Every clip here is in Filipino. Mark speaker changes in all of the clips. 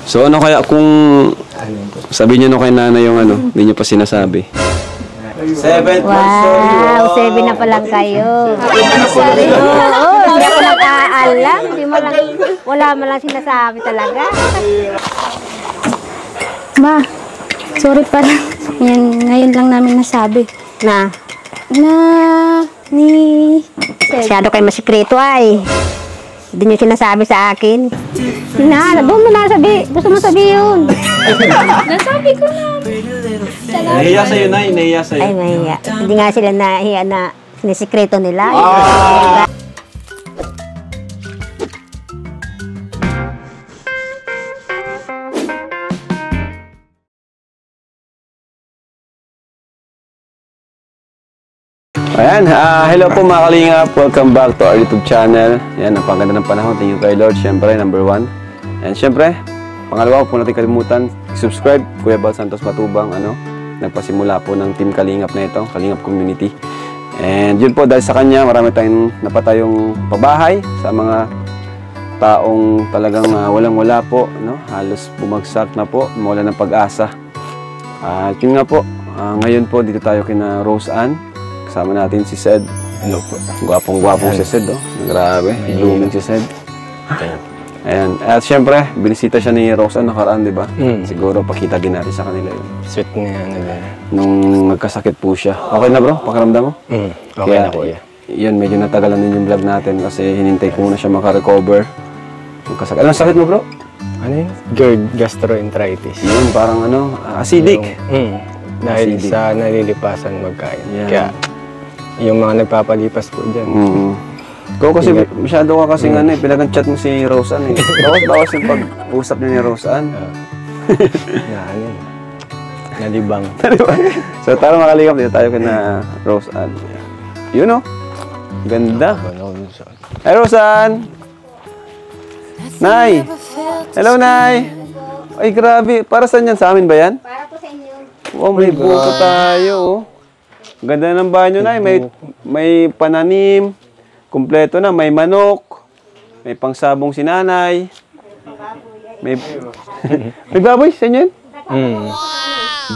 Speaker 1: So ano kaya kung sabihin niyo no kay nanay yung ano, hindi niyo pa sinasabi? 7th
Speaker 2: Wow, 7 na pa lang kayo. Oo, hindi ako nag-aalam. Hindi mo lang, wala mo lang sinasabi talaga.
Speaker 3: Ma, sorry pala. Yan, ngayon lang namin nasabi.
Speaker 2: Na,
Speaker 3: Ni...
Speaker 2: masyado kayo masikreto ay. Hindi niyo sinasabi sa akin. Na, doon mo nasabi. Gusto mo sabihin.
Speaker 3: Nasabi ko na.
Speaker 1: Nahiya sa'yo, Nay. Nahiya sa'yo.
Speaker 2: Ay, mahiya. Hindi nga sila nahiya na sinisikreto nila.
Speaker 1: Ayan, hello po mga kalingap. Welcome back to our YouTube channel. Ayan, ang paganda ng panahon. Thank you kay Lord. Siyempre, number 1. And siyempre, pangalawa, huwag po natin kalimutan, subscribe. Kuya Bal Santos Matubang, nagpasimula po ng Team Kalingap na ito, Kalingap Community. And yun po, dahil sa kanya, marami tayong napatayong pabahay sa mga taong talagang walang-wala po, halos bumagsak na po, mawala ng pag-asa. At yun nga po, ngayon po, dito tayo kina Rose Ann. Kasama natin si Sed.
Speaker 4: Hello po.
Speaker 1: Gwapong-gwapong si Sed, Grabe, blooming si Sed. Ayan. At syempre, binisita siya ni Rosa nakaraan, di ba? Siguro, pakita din natin sa kanila yun.
Speaker 4: Sweet niya,
Speaker 1: Nung nagkasakit po siya. Okay na bro? Pakiramdam mo?
Speaker 4: Okay
Speaker 1: Kaya,
Speaker 4: na po, yeah.
Speaker 1: Yun, medyo natagalan din yung vlog natin kasi hinintay ko muna siya makarecover. Anong sakit mo bro?
Speaker 4: Ano yun? GERD, gastroenteritis.
Speaker 1: Yun, parang acidic.
Speaker 4: Dahil
Speaker 1: Acidic.
Speaker 4: sa nalilipasan magkain.
Speaker 1: Yeah.
Speaker 4: Kaya, yung mga nagpapalipas po dyan.
Speaker 1: Ikaw kasi, masyado ka kasi pinag-chat mo si Rose Ann Bawas yung pag-usap niya ni Rose Ann.
Speaker 4: Nalibang.
Speaker 1: So, tara makalingap dito tayo kina Rose Ann. Yun ganda. Hi Rose Ann! Nay! Hello Nay! Ay grabe, para saan yan? Sa amin ba yan?
Speaker 2: Para po sa inyo.
Speaker 1: Oh, may buko tayo Ganda ng banyo Nay. May pananim. Kumpleto na. May manok. May pangsabong si nanay. May baboy sa inyo yun?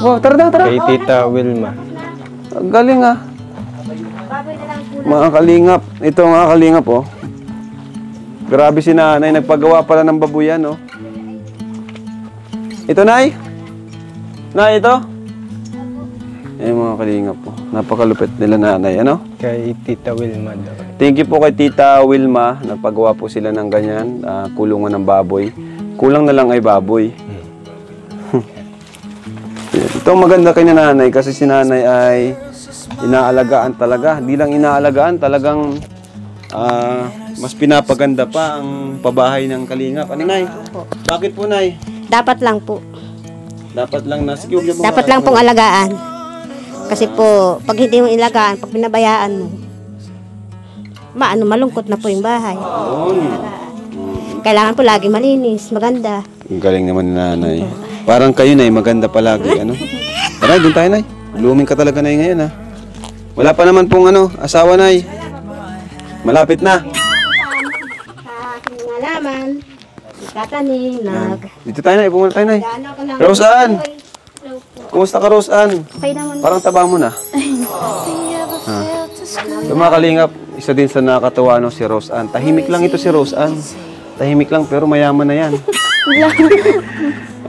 Speaker 1: Wow, tara.
Speaker 4: Kay Tita Wilma.
Speaker 1: Galing Mga kalingap. Ito mga kalingap Grabe si nanay. Nagpagawa pala ng babuyan Ito Nay? Nay, ito? Eh mga kalingap Napakalupit nila nanay,
Speaker 4: Kay Tita Wilma daw.
Speaker 1: Thank you po kay Tita Wilma. Nagpagawa po sila ng ganyan. Kulungan ng baboy. Kulang na lang ay baboy. Ito maganda kay nanay kasi si nanay ay inaalagaan talaga. Di lang inaalagaan, talagang mas pinapaganda pa ang pabahay ng kalingap. Ano Nay? Bakit po Nay?
Speaker 2: Dapat lang po.
Speaker 1: Dapat lang
Speaker 2: Dapat lang pong alagaan. Kasi po, pag hindi mo ilagaan, pag pinabayaan mo, malungkot na po yung bahay. Kailangan po lagi malinis, maganda.
Speaker 1: Ang galing naman ni nanay. Parang kayo Nay, maganda palagi. Tara, doon tayo Nay. Blooming ka talaga Nay ngayon Wala pa naman pong asawa Nay. Malapit na.
Speaker 2: Sa aking halaman, tatanim,
Speaker 1: Dito tayo Nay, pumunta tayo Nay. Rose Ann! Kumusta ka Rose Ann?
Speaker 3: Okay naman.
Speaker 1: Parang taba mo na. Yung mga kalingap, isa din sa nakakatawa si Rose Ann. Tahimik lang ito si Rose Ann. Tahimik lang pero mayaman na yan.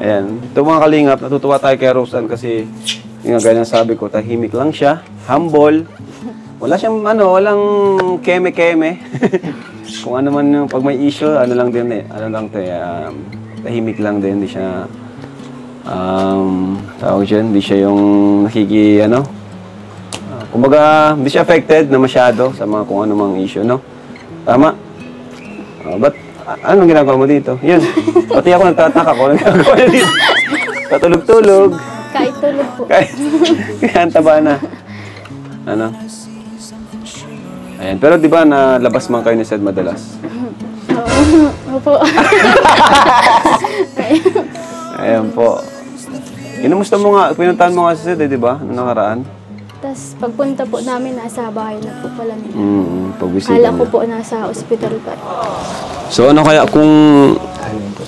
Speaker 1: Ayan. Ito mga kalingap, natutuwa tayo kay Rose Ann kasi yung ganyan sabi ko, tahimik lang siya, humble. Wala siyang walang keme-keme. Kung ano man yung pag may issue, lang din tahimik lang din, hindi siya tawag dyan, hindi siya yung kumbaga, hindi siya affected na masyado sa mga kung anumang issue, Tama? Ba't, anong ginagawa mo dito? Yun, pati ako nagtataka ko, anong ginagawa niya dito? Patulog-tulog.
Speaker 3: Kahit tulog po.
Speaker 1: Kaya ang taba na. Ayan, pero di ba nalabas man kayo ni Sed madalas?
Speaker 3: Opo.
Speaker 1: Ayan po. Kinumusta mo nga, pinuntahan mo nga si Sed, di ba? Noong nakaraan.
Speaker 3: Tapos pagpunta po namin, nasa bahay na po pala nila.
Speaker 1: Pagbisita
Speaker 3: Kala ko
Speaker 1: niya.
Speaker 3: po nasa ospital pa.
Speaker 1: So ano kaya kung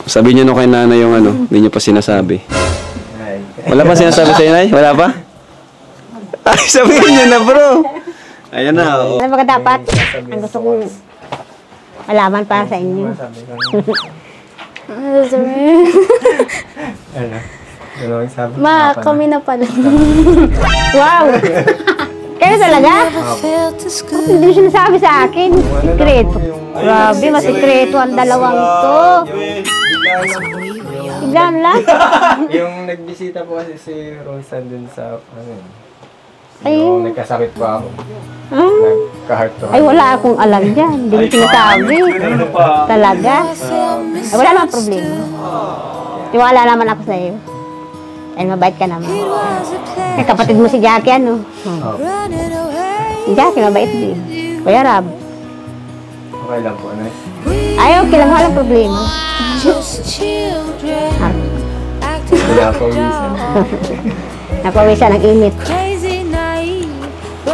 Speaker 1: sabihin niyo no kay nanay yung ano, hindi niyo pa sinasabi? Wala pa sinasabi sa inay? Wala pa? Ay, sabihin niyo na bro. Ayan na. Oh.
Speaker 2: Ano ba dapat? Ang gusto kong malaman para sa inyo.
Speaker 3: Ano sabi?
Speaker 4: Ano? Ano ang sabi?
Speaker 3: Ma, kami na pala.
Speaker 2: Wow! Kayo talaga? Hindi mo sinasabi sa akin. Sikreto. Grabe, masikreto ang dalawang to. Biglaan lang.
Speaker 4: Yung nagbisita po kasi si Rosan dun sa, ano yun,
Speaker 2: Ay,
Speaker 4: yung nagkasakit po ako. Nagka-heart to
Speaker 2: ay wala akong alam dyan. Hindi mo sinasabi. Talaga. Ay, wala namang problema. Tiwala naman ako sa iyo. Ay, mabait ka naman. Ay, kapatid mo si Jackie, ano? Si Jackie, mabait din. Kuya Rab.
Speaker 4: Okay lang po, ano?
Speaker 2: Ay, okay lang. Walang problema.
Speaker 4: Wala po reason.
Speaker 2: Napawisan ng init.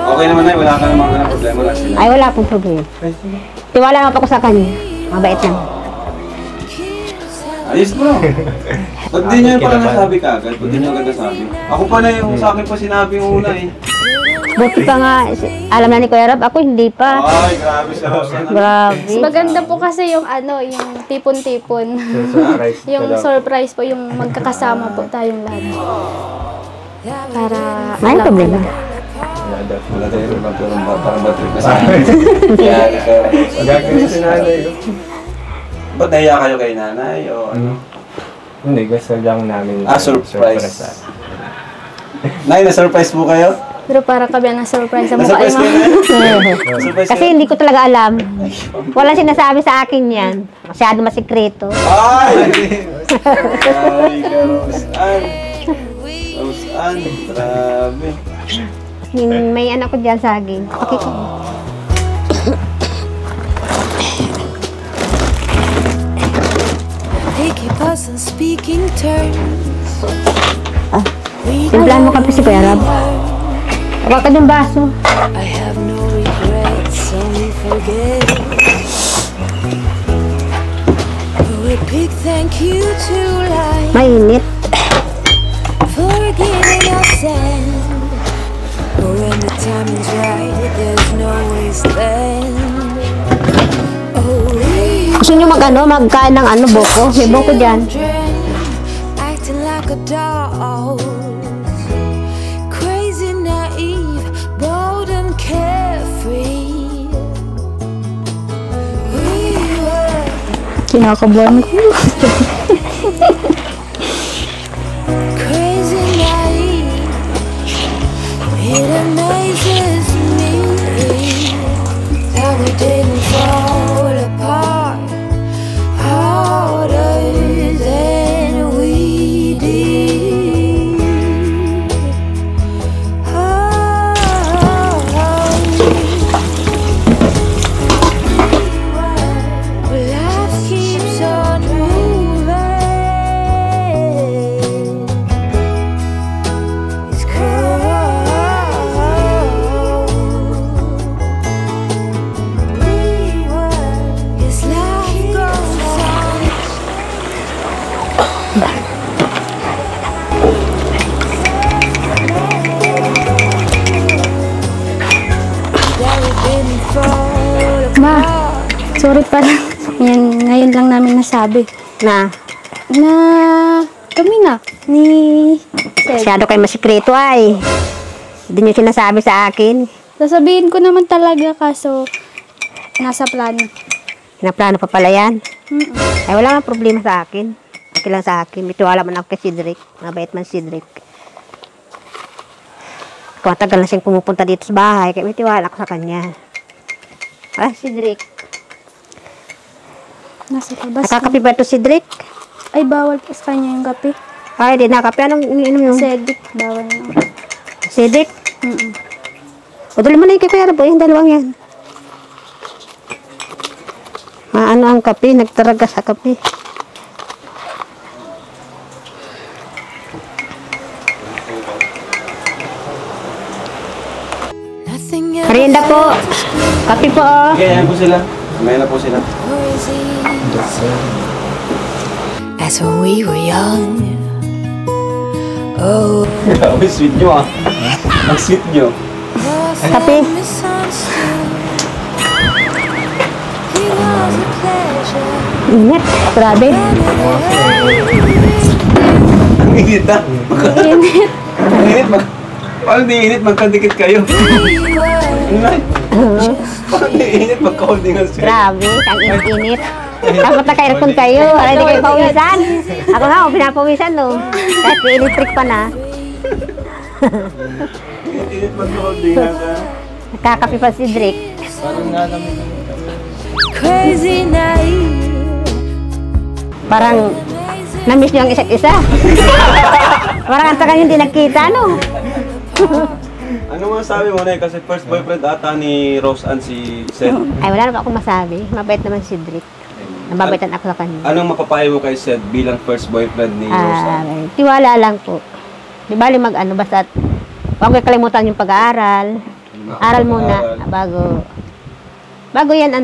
Speaker 1: Okay naman na, wala ka namang problema na sila.
Speaker 2: Ay, wala pong problema. Tiwala naman ako sa kanya. Mabait lang.
Speaker 1: Ayos bro. Ba't di niyo pa nasabi ka agad? Ba't di niyo agad nasabi? Ako pa na yung sa akin pa sinabi yung una eh.
Speaker 2: Buti pa nga, alam na ni Kuya Rab, ako hindi pa.
Speaker 1: Ay, grabe sa Rosan.
Speaker 2: Grabe.
Speaker 3: Maganda po kasi yung ano, yung tipon-tipon.
Speaker 4: Surprise ka
Speaker 3: Yung
Speaker 4: daw.
Speaker 3: surprise po, yung magkakasama po tayong lahat. Para
Speaker 2: May problema.
Speaker 4: Wala daw.
Speaker 1: Wala tayo rin parang batrip na sa akin. Kaya nagkaroon.
Speaker 4: Gagawin si nanay ko.
Speaker 1: Ba't nahiya kayo kay nanay o ano?
Speaker 4: Hindi, gusto lang namin.
Speaker 1: Surprise. Nay, na-surprise po kayo?
Speaker 3: pero para kami na surprise sa mukha
Speaker 1: Na-surprise kayo
Speaker 3: mo.
Speaker 1: na Surprise
Speaker 2: Kasi hindi ko talaga alam. Wala sinasabi sa akin yan. Masyado masikreto.
Speaker 1: Ay! Ay, Rosan. Rosan, grabe.
Speaker 2: May anak ko dyan saging. Pakita mo.
Speaker 5: They keep us on speaking terms.
Speaker 2: Timplahan mo kape si Kuya Rab. Huwag ka ng baso.
Speaker 5: I have no regrets, only forget. Oh, a big thank you to life
Speaker 2: Mainit.
Speaker 5: for giving us sand. Oh, when the time is right, there's no waste then. Oh, we
Speaker 2: Gusto nyo magkain ng buko? May buko dyan.
Speaker 5: acting like a doll. Crazy, naive, bold and carefree. We were
Speaker 3: Kinakabuan ko.
Speaker 5: crazy, naive. It amazes me that we didn't fall apart harder than we did. Life keeps on moving. It's cold. Yes, life goes on. That we didn't fall
Speaker 3: Ma,
Speaker 5: apart.
Speaker 3: sorry pala. Yan, ngayon lang namin nasabi.
Speaker 2: Na,
Speaker 3: Na kami na ni Sed.
Speaker 2: masyado kayo masikreto ay. Hindi nyo sinasabi sa akin.
Speaker 3: Sasabihin ko naman talaga kaso nasa plano.
Speaker 2: Pinaplano pa pala yan. Ay, wala nga problema sa akin. Okay lang sa akin. May tiwala man ako kay Cedric. Mabait man si Cedric. Kung matagal na siyang pumupunta dito sa bahay, kaya may tiwala ako sa kanya. Ah, Cedric.
Speaker 3: Nasa labas.
Speaker 2: Nakakapi ba ito, Cedric?
Speaker 3: Ay, bawal po sa kanya yung kape.
Speaker 2: Ay, di nakapi. Anong iniinom yung
Speaker 3: Cedric, bawal na.
Speaker 2: Cedric? O, dali mo na yung kay Kuya Rab, yung dalawang yan. Ano ang kape? Nagtaraga sa kape. po. Kape po.
Speaker 1: Okay, ayan po sila. May na po sila.
Speaker 5: As we were young. Oh,
Speaker 1: Grabe, sweet nyo ah. Ang sweet nyo.
Speaker 2: Kape. Init. Grabe.
Speaker 1: Ang init ah.
Speaker 3: Init.
Speaker 1: Ang init. Paano di init? Magkadikit kayo. Paano di init? Magka-holdingan sila.
Speaker 2: Grabe. Ang init-init. Dapat naka-aircon kayo. Para hindi kayo pawisan. Ako nga, pinapawisan no. Kahit may electric pa na.
Speaker 1: Init magka-holdingan ka.
Speaker 2: Nakakape pa si Drake.
Speaker 4: Parang nalamig kami.
Speaker 5: crazy night.
Speaker 2: Parang na-miss niyo ang isa't isa. Parang ang tagal hindi nagkita, no?
Speaker 1: Ano masasabi mo na kasi first boyfriend ata ni Rose Ann si Seth.
Speaker 2: Ay, wala naman akong masabi. Mabait naman si Drake. Nababaitan ako sa kanya.
Speaker 1: Anong mapapayo mo kay Seth bilang first boyfriend ni Rose Ann?
Speaker 2: Tiwala lang po. Di bali mag-ano, basta huwag ko kalimutan yung pag-aaral. Aral muna bago yan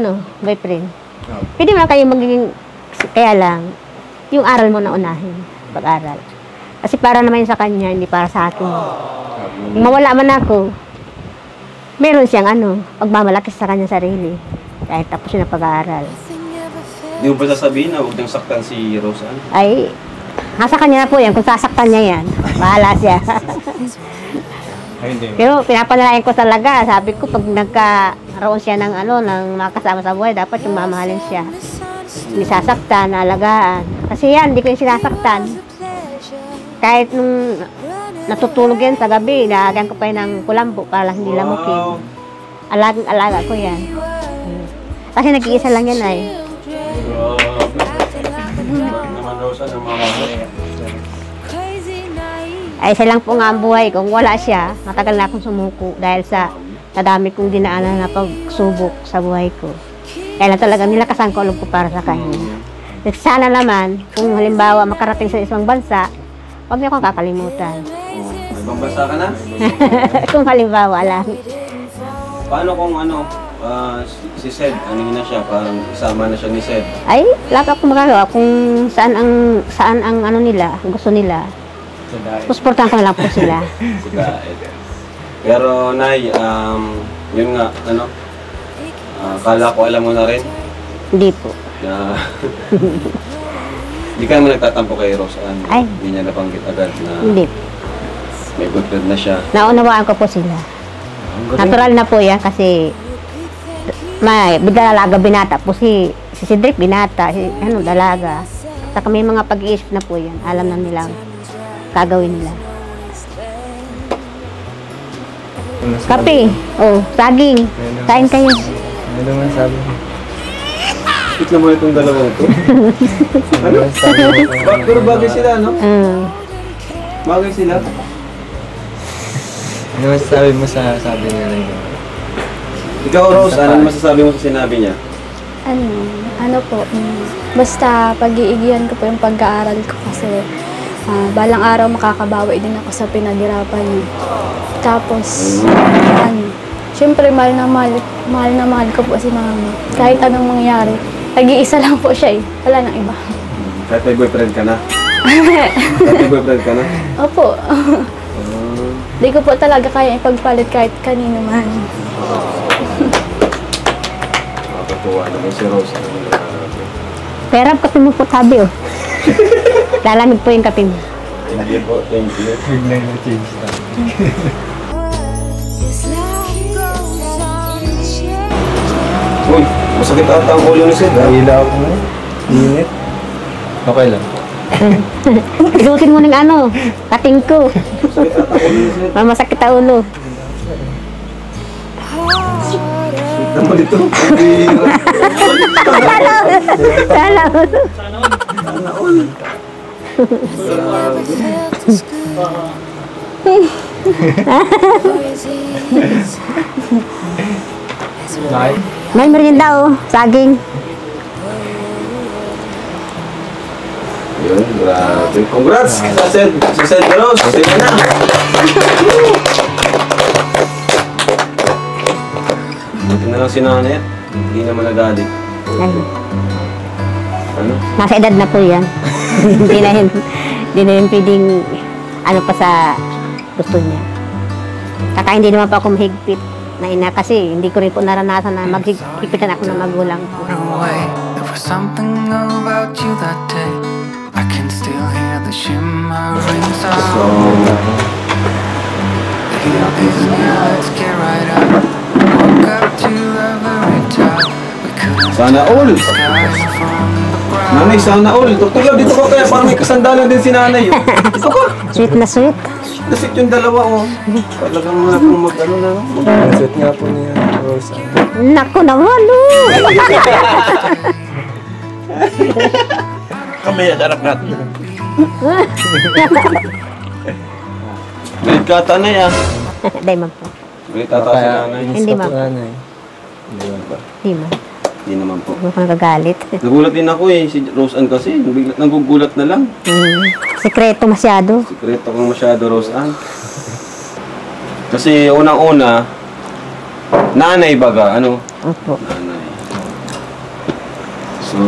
Speaker 2: boyfriend. Pwede mo kayo magiging, kaya lang, yung aral mo na unahin, pag-aral. Kasi para naman yun sa kanya, hindi para sa akin. Kung mawala man ako, meron siyang pagmamalaki sa kanya sarili. Kahit tapos yun ang pag-aaral.
Speaker 1: Hindi mo ba sasabihin na huwag niyang saktan si Rose Ann?
Speaker 2: Ay, nasa kanya na po yan. Kung sasaktan niya yan, bahala siya.
Speaker 4: Ay, hindi.
Speaker 2: Pero pinapanalayan ko talaga. Sabi ko, pag nagkaroon siya ng ng makasama sa buhay, dapat yung mamahalin siya. Hindi sasaktan, alagaan. Kasi yan, hindi ko yung sinasaktan. Kahit nung natutulog yan sa gabi, naagan ko pa yun ng kulambo para lang hindi lamukin. Alaga ko yan. Kasi nag-iisa lang yan ay.
Speaker 1: Naman Rose Ann ang mamahal.
Speaker 2: Ay, isa lang po nga ang buhay. Kung wala siya, matagal na akong sumuko dahil sa dami kong dinaanan na pagsubok sa buhay ko. Kaya lang talaga nilakasan ko loob ko para sa kanya. Sana naman, kung halimbawa makarating sa isang bansa, huwag niyo akong kakalimutan.
Speaker 1: May pambasa ka na?
Speaker 2: Kung halimbawa lang.
Speaker 1: Paano kung si Seth, na siya, parang isama na siya ni Seth?
Speaker 2: Ay, wala pa akong magagawa kung saan ang nila, gusto nila. Pusportahan ko na lang po sila.
Speaker 1: Pero Nay, yun nga, kala ko alam mo na rin
Speaker 2: Hindi po.
Speaker 1: na hindi ka naman nagtatampo kay Rose Ann.
Speaker 2: Ay.
Speaker 1: Hindi niya nabanggit agad na
Speaker 2: Hindi po.
Speaker 1: may good friend na siya.
Speaker 2: Naunawaan ko po sila. Natural na po yan kasi may dalaga binata po si Cedric binata, dalaga. Saka may mga pag-iisip na po yan. Alam na nilang gagawin nila. Kape. Oh, saging. Kain kayo.
Speaker 4: Ano naman sabi mo?
Speaker 1: Ikit naman itong dalawang ito.
Speaker 4: Ano sabi mo?
Speaker 1: Pero bagay sila, no?
Speaker 2: Mm.
Speaker 1: Bagay sila.
Speaker 4: Ano masasabi mo sa sabi niya na yun?
Speaker 1: Ikaw, Rose, ano masasabi mo sa sinabi niya?
Speaker 3: Ano po, basta pag-iigihan ko po yung pag-aaral ko kasi balang araw makakabawi din ako sa pinaghirapan niya. Tapos, syempre mahal na mahal ko po si mama. Kahit anong mangyari, nag-iisa lang po siya eh. Wala nang iba.
Speaker 1: Kahit may boyfriend ka na? Kahit may boyfriend ka na?
Speaker 3: Opo. Di ko po talaga kaya ipagpalit kahit kanino man.
Speaker 1: Nakakatuwa naman si Rose.
Speaker 2: Pero kape mo po sabi, oh. Lalamig po yung kape mo.
Speaker 1: Hindi po, thank you.
Speaker 4: Bigla na change na.
Speaker 5: This life goes on changing.
Speaker 1: Uy, masakit ata ang ulo ni Seth.
Speaker 4: Nahila ako na. Init. Okay lang.
Speaker 2: Ilutin mo ng kating ko.
Speaker 1: Masakit ata ang ulo ni Seth.
Speaker 2: Masakit ang ulo.
Speaker 1: Naman ito.
Speaker 2: Sana.
Speaker 5: Never felt this good.
Speaker 4: Nay?
Speaker 2: May merienda, oh. Saging.
Speaker 1: Yun, grabe. Congrats sa Seth Rose. Sige na. na lang si nanay. Hindi naman nagalit.
Speaker 2: Ay,
Speaker 1: Ano?
Speaker 2: nasa edad na po yan. Hindi na yun pwedeng ano pa sa gusto niya. Kaka hindi naman pa ako mahigpit na ina kasi hindi ko rin po naranasan na maghigpitan ako ng magulang ko.
Speaker 6: away. There was something about you that day. I can still hear the shimmering sound. The hill is near, let's get right up. Woke up to every top. We couldn't
Speaker 1: Sana all!
Speaker 6: sky from the ground.
Speaker 1: Nanay, sana all! Tukulaw, dito ka kaya parang may kasandalan din si nanay. Oh. Dito ka!
Speaker 2: Sweet na sweet.
Speaker 1: Nasit yung dalawa, oh. Talagang mga kung mag-ano na, no?
Speaker 4: Ang sweet nga po niya, Rose.
Speaker 2: Naku naman, oh.
Speaker 1: Kami at anak natin. Galit ka, tanay, ah.
Speaker 2: Dahil man po.
Speaker 1: Galit ata si nanay.
Speaker 2: Hindi, ma'am.
Speaker 4: Nanay.
Speaker 2: Hindi man.
Speaker 1: Hindi naman po.
Speaker 2: Huwag kang nagagalit.
Speaker 1: Nagulat din ako eh, si Rose Ann kasi. Bigla nagugulat na lang.
Speaker 2: Sekreto masyado.
Speaker 1: Sikreto kang masyado, Rose Ann. Kasi unang-una, nanay baga, ano?
Speaker 2: Opo.
Speaker 1: Nanay. So,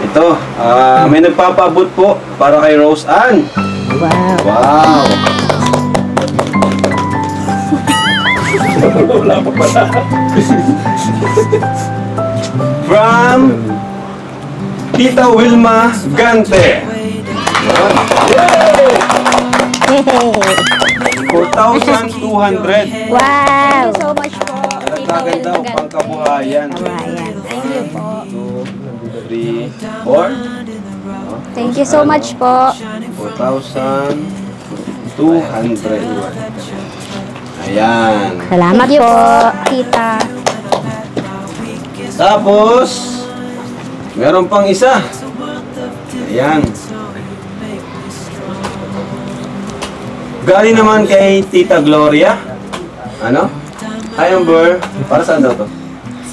Speaker 1: ito, may nagpapaabot po para kay Rose Ann.
Speaker 2: Wow.
Speaker 1: Wow! Wala pa pala. From Tita Wilma Gante. 4,200.
Speaker 2: Wow.
Speaker 3: So much po.
Speaker 1: Nagkagan daw, pangkabuhayan.
Speaker 2: Ayan.
Speaker 1: 2, 3, 4.
Speaker 3: Thank you so much po.
Speaker 1: 4,200. Ayan.
Speaker 2: Salamat
Speaker 3: Thank you
Speaker 2: po.
Speaker 3: po, tita.
Speaker 1: Tapos, meron pang isa. Ayan. Galing naman kay Tita Gloria. Ano? Hi, Amber. Para saan daw to?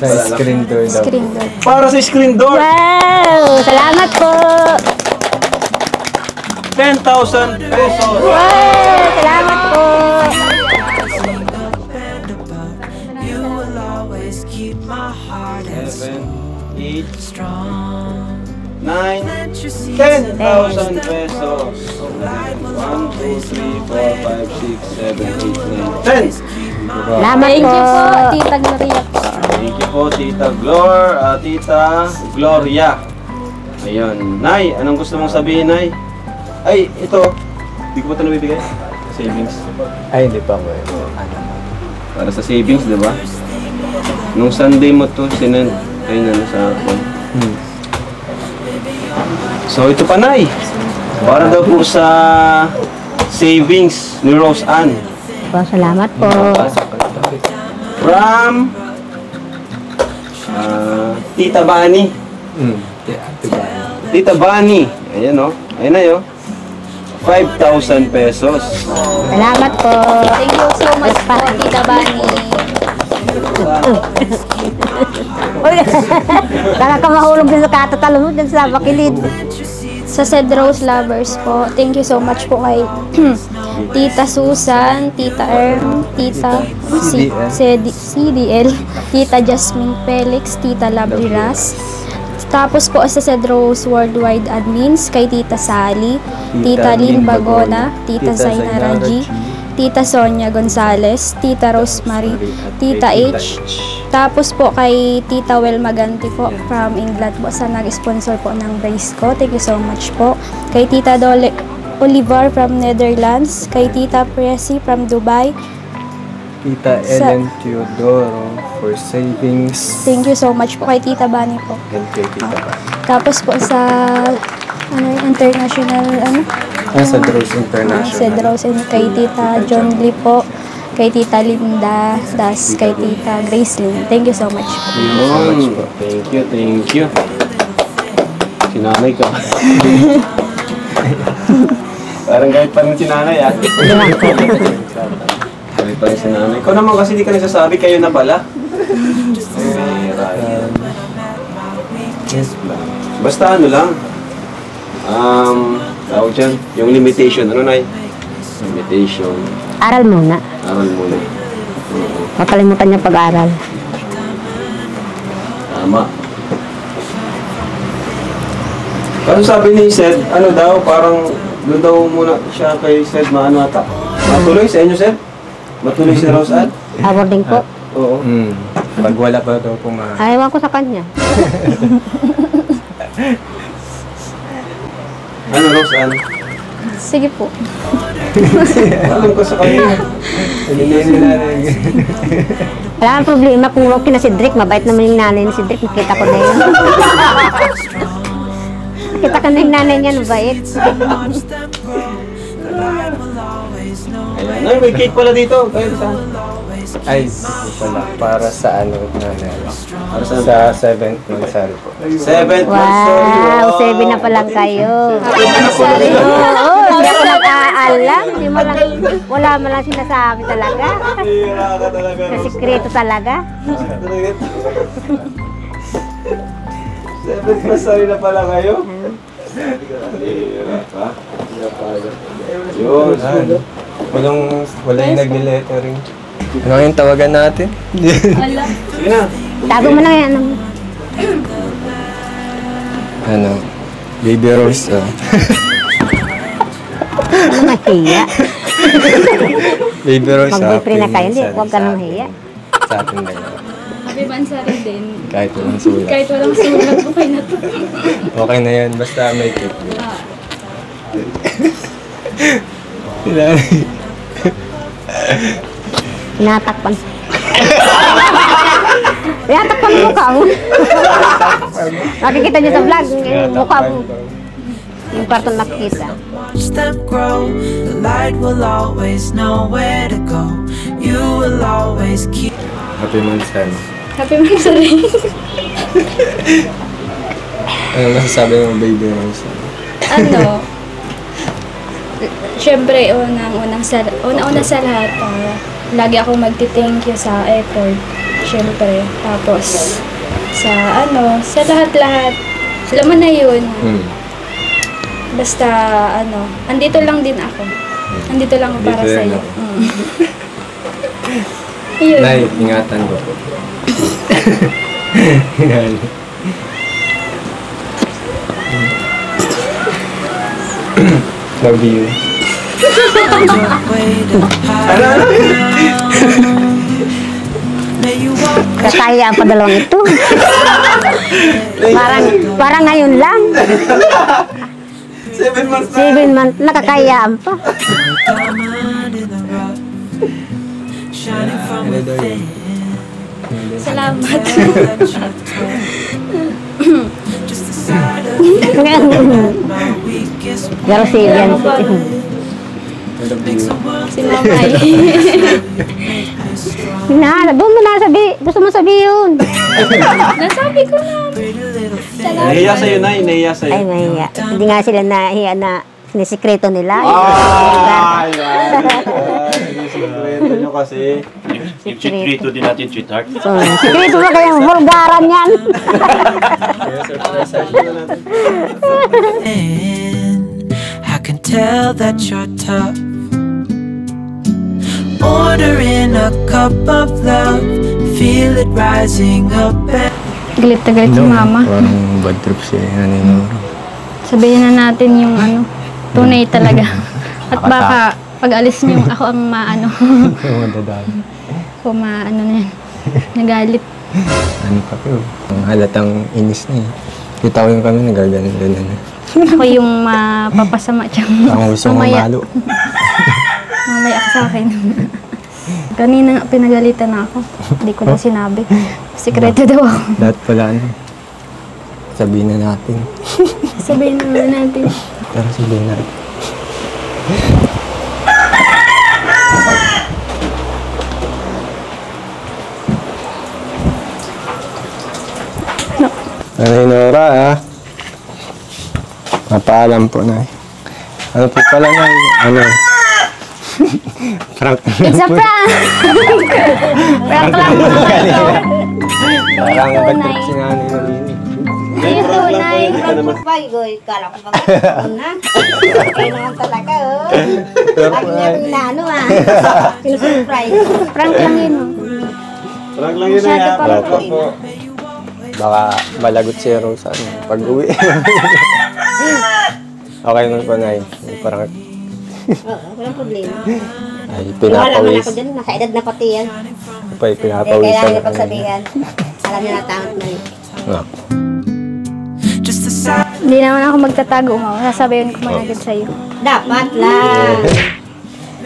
Speaker 4: Sa screen door daw.
Speaker 3: Screen door.
Speaker 1: Para sa screen door.
Speaker 2: Wow. Salamat po.
Speaker 1: 10,000 pesos.
Speaker 2: Wow. Salamat po.
Speaker 1: 7, 8, 9, 10,000 pesos. 1, 2, 3, 4, 5, 6, 7, 8, 9, 10.
Speaker 2: Salamat
Speaker 3: Thank
Speaker 2: po.
Speaker 3: you po, tita Gloria po.
Speaker 1: Thank you po, Tita Tita Gloria. Ayun. Nay, anong gusto mong sabihin, Nay? Ay, ito. Hindi ko pa ito nabibigay. Savings.
Speaker 4: Ay, hindi pa ko eh. Ano?
Speaker 1: Para sa savings, di ba? Nung Sunday mo to sinend kayo na sa phone. So, ito pa, Nay. Para daw po sa savings ni Rose Ann.
Speaker 2: Po, salamat po.
Speaker 1: From Tita Bani.
Speaker 4: Diba?
Speaker 1: Tita Bani. Ayan o. Ayan na yun. 5,000 pesos.
Speaker 2: Salamat po.
Speaker 3: Thank you so much po, tita Bani.
Speaker 2: Baka ka mahulog din sa katatalo mo dyan sa bakilid.
Speaker 3: Sa Cedros Lovers po, thank you so much po kay Tita Susan, Tita Erm, Tita CDL, Tita Jasmine Felix, Tita Lovely Ras. Tapos po sa Cedros Worldwide Admins, kay Tita Sally, Tita Lynn Bagona, Tita Zaina Raji, Tita Sonia Gonzales, Tita Rosemary, Tita H. Tapos po kay Tita Wel Maganti po from England po sa nag-sponsor po ng brace ko. Thank you so much po. Kay Tita Dole Oliver from Netherlands, kay Tita Presi from Dubai.
Speaker 4: Tita Ellen Teodoro for savings.
Speaker 3: Thank you so much po kay Tita Bani po.
Speaker 4: And kay Tita Ba.
Speaker 3: Tapos po sa international
Speaker 4: Sa Dross International.
Speaker 3: Cedros and kay Tita John Lee po, kay Tita Linda, das kay Tita Grace Lynn. Thank you so much po.
Speaker 1: Yun. Thank you, thank you. Sinanay ka. Parang kahit pa rin sinanay, ah. Kahit pa rin sinanay. Ikaw naman kasi di ka nagsasabi, kayo na pala. Basta ano lang. Tawag dyan, yung limitation. Ano, Nay? Limitation.
Speaker 2: Aral muna.
Speaker 1: Aral muna.
Speaker 2: Makalimutan niya pag-aral.
Speaker 1: Tama. Kasi sabi ni Sed, ano daw, parang doon daw muna siya kay Sed maano ata. Matuloy sa inyo, Sed? Matuloy si Rose Ann?
Speaker 2: Boarding po.
Speaker 1: Oo.
Speaker 4: Pag wala pa daw po
Speaker 2: Ayaw ko sa kanya.
Speaker 1: Ano, Rose Ann?
Speaker 3: Sige po.
Speaker 1: Alam ko sa kanya.
Speaker 2: Wala kang problema kung okay na si Drake. Mabait naman yung nanay ni si Drake. Nakita ko na yun. Nakita ko na yung nanay niya. Mabait.
Speaker 1: Ayan. Ay, may cake pala dito. Kahit saan.
Speaker 4: Ay, wala. Para sa ano,
Speaker 1: Para saan?
Speaker 4: sa 7th monthsary po.
Speaker 1: 7th monthsary.
Speaker 2: Wow, 7 na pa lang kayo. Oo, hindi ako nag-aalam. Hindi mo lang, wala mo lang sinasabi talaga.
Speaker 1: Hira ka talaga,
Speaker 2: Sa
Speaker 1: Rose.
Speaker 2: sikreto talaga.
Speaker 1: 7th monthsary na pala kayo? Hira ka. Yun.
Speaker 4: Wala yung nag-lettering. Ano yung tawagan natin?
Speaker 1: Sige na.
Speaker 2: Tago mo lang yan.
Speaker 4: Ano? Baby Rose,
Speaker 2: Ano mahiya?
Speaker 4: Baby Rose,
Speaker 2: Mag-boyfriend na kayo, hindi. Huwag ka na mahiya.
Speaker 4: Sa atin na yun.
Speaker 3: Happy Mansari din.
Speaker 4: Kahit walang sulat.
Speaker 3: Kahit walang sulat, okay na to.
Speaker 4: Okay na yan, basta may cake.
Speaker 2: Tinatakpan. Tinatakpan mo ka mo. Nakikita niyo sa vlog, yung mukha mo. Yung parto nakikita.
Speaker 5: Watch them grow. The light will always know where to go. You will always keep.
Speaker 4: Happy Mansari.
Speaker 3: Happy Mansari.
Speaker 4: Ano masasabi mo, Baby Rose?
Speaker 3: Ano? Siyempre, unang-una sa lahat, lagi ako magti-thank you sa effort. Siyempre. Tapos, sa lahat-lahat. Alam mo na yun. Basta, andito lang din ako. Andito lang ako para
Speaker 4: Andito
Speaker 3: sa
Speaker 4: yan
Speaker 3: iyo.
Speaker 4: ako.
Speaker 3: Ayun.
Speaker 4: Nay, ingatan ko po. Yan. Love you.
Speaker 5: Way to hide. May you walk
Speaker 2: Kakaya ang padalawang ito. Parang ngayon lang.
Speaker 1: 7 months
Speaker 2: 7 months, nakakayaan pa.
Speaker 5: diamond in the rough, shining from within.
Speaker 3: Salamat.
Speaker 5: That you're tough. Just the side of my weakest
Speaker 2: Pero si Ian,
Speaker 5: makes the world
Speaker 3: Si Mamay.
Speaker 2: doon mo na sabi, gusto mo sabihin.
Speaker 3: Nasabi ko na.
Speaker 5: pretty little thing.
Speaker 1: Nahiya sa'yo, Nay. Nahiya sa'yo.
Speaker 2: Ay, mahiya. Hindi nga sila nahiya na sinisikreto nila.
Speaker 1: Ay, sikreto nyo kasi.
Speaker 7: Sikreto din natin, sweetheart.
Speaker 2: So, sikreto ba kayang vulgaran yan?
Speaker 5: And I can tell that you're tough. Ordering a cup of love, feel it rising up and
Speaker 3: Galit na galit si Mama.
Speaker 4: Parang bad trip siya. Ano yung
Speaker 3: Sabihin na natin yung tunay talaga. At baka pag alis niyo, ako ang
Speaker 4: madadali.
Speaker 3: ako na yan. Nagalit.
Speaker 4: Ano pa po? Ang halatang inis na eh. Kita ko yung kami nagaganon-ganon.
Speaker 3: Ako yung mapapasama siyang
Speaker 4: Ang gusto mo malo.
Speaker 3: mamaya ka sa akin. Kanina nga pinagalitan na ako. Hindi ko na sinabi. Sikreto daw ako.
Speaker 4: Lahat pala ano. Sabihin na natin.
Speaker 3: Sabihin na natin.
Speaker 4: Pero sabihin natin. Nanay Nora, mapaalam po na. Ano po pala na, prank.
Speaker 2: It's a prank! Prank lang po ito.
Speaker 4: Parang ba't si Nanay Nalini?
Speaker 2: Ayun tunay. Prank pa. Kala ko ba na? Kaya naman talaga, oh. Lagi niya itong inaano, ah. Sinusurprise. Prank lang yun, oh.
Speaker 3: Masyado pa lang po.
Speaker 4: Baka malagot si Rose ano, pag-uwi. Okay naman po, Nay. Parang
Speaker 2: Oo, walang problema.
Speaker 4: ay
Speaker 2: Wala naman
Speaker 4: pinapawis.
Speaker 2: ako dyan, nasa edad na pati yan.
Speaker 4: Pa,
Speaker 2: Eh,
Speaker 4: pinapawisan.
Speaker 2: kailangan niya pagsabihan. Alam niya na tamang na yun.
Speaker 4: Ah.
Speaker 5: Just a sigh.
Speaker 3: Hindi naman ako magtatago mo. Sasabihin ko man agad sa'yo.
Speaker 2: Dapat lang.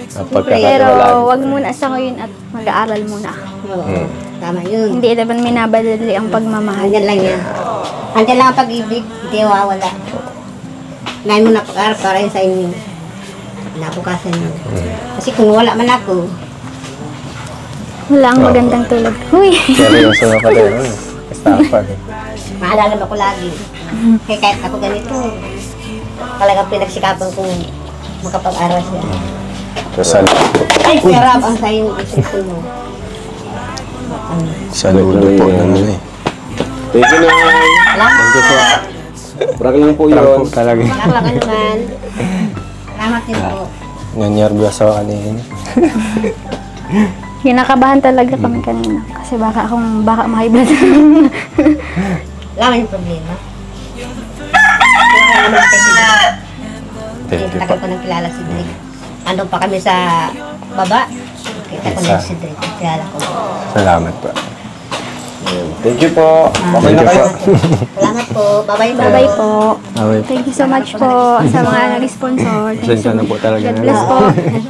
Speaker 3: Pero
Speaker 4: Pagkakatiwalaan.
Speaker 3: wag muna sa ngayon at mag-aaral muna.
Speaker 2: Oo, tama yun.
Speaker 3: Hindi naman minabadali ang pagmamahal.
Speaker 2: Andyan lang yan. Andyan lang ang pag-ibig, hindi wawala. Ngayon mo na pag-arap para yun sa inyo. Nabukasan nyo. Kasi kung wala man ako,
Speaker 3: Wala ang magandang tulog. Huy!
Speaker 4: Seryoso na pala yun. Estafa.
Speaker 2: maalala mo ko lagi. Kaya kahit ako ganito, talagang pinagsikapan kong makapag-aral siya. Ay, sarap ang sayo ng isip mo.
Speaker 4: Saludo po naman eh.
Speaker 1: Thank you, Nay.
Speaker 2: Salamat.
Speaker 1: Prank lang po
Speaker 4: Parang
Speaker 1: yun.
Speaker 4: po talaga.
Speaker 2: Salamat naman. Salamat din po.
Speaker 4: Nangyarbyas ako kanina.
Speaker 3: Kinakabahan talaga kami kanina. Kasi baka ma-high blood.
Speaker 2: Wala man yung problema. Wala naman natin sila.
Speaker 4: Thank you
Speaker 2: Tagal
Speaker 4: po.
Speaker 2: ko nang kilala si Drake. Andun pa kami sa baba. Kita ko na si Drake. Kilala ko.
Speaker 4: Salamat po.
Speaker 1: Thank you po. Okay
Speaker 4: Thank
Speaker 1: na
Speaker 4: you
Speaker 1: kayo.
Speaker 4: po.
Speaker 2: Salamat po. Bye-bye.
Speaker 3: Bye-bye po.
Speaker 4: Okay.
Speaker 3: Thank you so much po sa mga nag-sponsor. Thank you
Speaker 4: Pasensya
Speaker 3: so
Speaker 4: na
Speaker 3: much.
Speaker 4: po talaga.
Speaker 3: God bless po.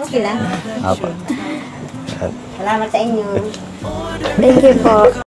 Speaker 2: Okay lang.
Speaker 4: Apo.
Speaker 2: Salamat sa inyo.
Speaker 3: Thank you po.